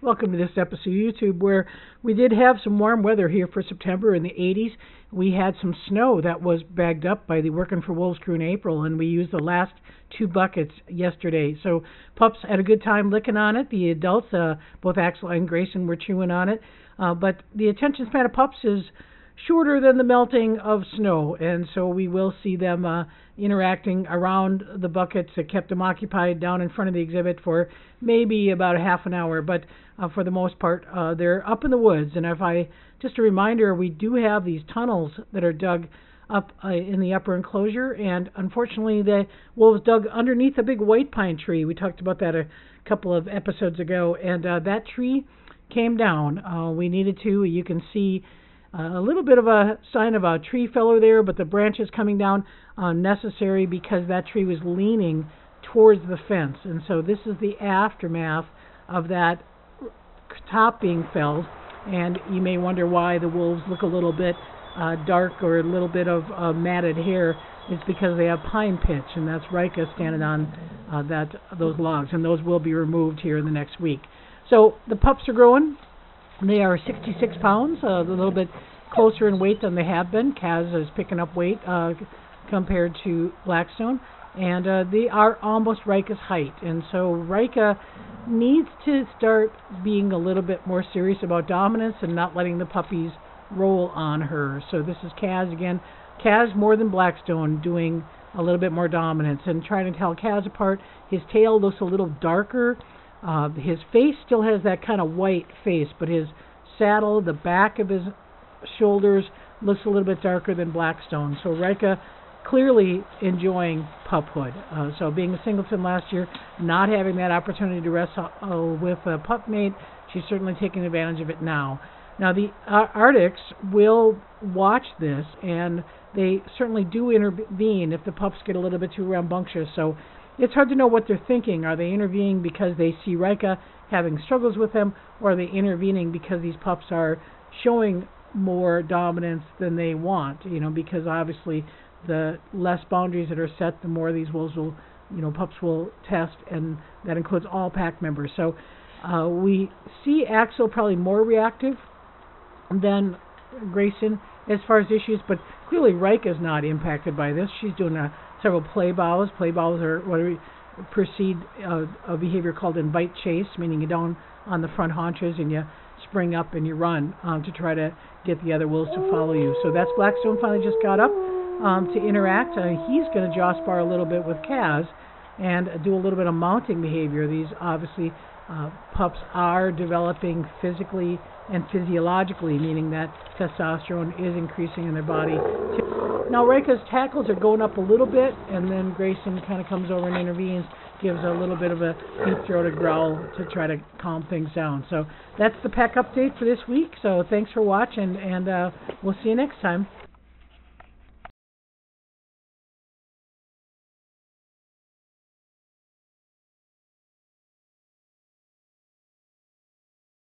Welcome to this episode of YouTube where we did have some warm weather here for September in the 80s. We had some snow that was bagged up by the Working for Wolves crew in April, and we used the last 2 buckets yesterday. So pups had a good time licking on it. The adults, both Axel and Grayson, were chewing on it. But the attention span of pups is shorter than the melting of snow, and so we will see them interacting around the buckets that kept them occupied down in front of the exhibit for maybe about a half an hour, but for the most part they're up in the woods. And just a reminder, we do have these tunnels that are dug up in the upper enclosure, and unfortunately the wolves dug underneath a big white pine tree. We talked about that a couple of episodes ago, and that tree came down. We needed to. You can see a little bit of a sign of a tree fellow there, but the branches coming down necessary because that tree was leaning towards the fence. And so this is the aftermath of that top being felled. And you may wonder why the wolves look a little bit dark or a little bit of matted hair. It's because they have pine pitch, and that's Rika standing on those logs, and those will be removed here in the next week. So the pups are growing. They are 66 pounds, a little bit closer in weight than they have been. Kaz is picking up weight compared to Blackstone, and they are almost Rika's height. And so Rika needs to start being a little bit more serious about dominance and not letting the puppies roll on her. So this is Kaz again. Kaz more than Blackstone, doing a little bit more dominance and trying to tell Kaz apart. His tail looks a little darker. His face still has that kind of white face, but his saddle, the back of his shoulders, looks a little bit darker than Blackstone. So Rika clearly enjoying puphood. So being a singleton last year, not having that opportunity to wrestle with a pup mate, she's certainly taking advantage of it now. Now the Arctics will watch this, and they certainly do intervene if the pups get a little bit too rambunctious. So it's hard to know what they're thinking. Are they intervening because they see Rika having struggles with them, or are they intervening because these pups are showing more dominance than they want? Because obviously the less boundaries that are set, the more these wolves will, pups will test, and that includes all pack members. So we see Axel probably more reactive than Grayson as far as issues, but clearly Rika's not impacted by this. She's doing several play bows. Play bows are what precede a behavior called invite chase, meaning you're down on the front haunches and you spring up and you run to try to get the other wolves to follow you. So that's Blackstone finally just got up to interact. He's going to jaw spar a little bit with Kaz and do a little bit of mounting behavior. These obviously pups are developing physically and physiologically, meaning that testosterone is increasing in their body. Now Rika's tackles are going up a little bit, and then Grayson kind of comes over and intervenes, gives a little bit of a deep-throated growl to try to calm things down. So that's the pack update for this week. So thanks for watching, and we'll see you next time.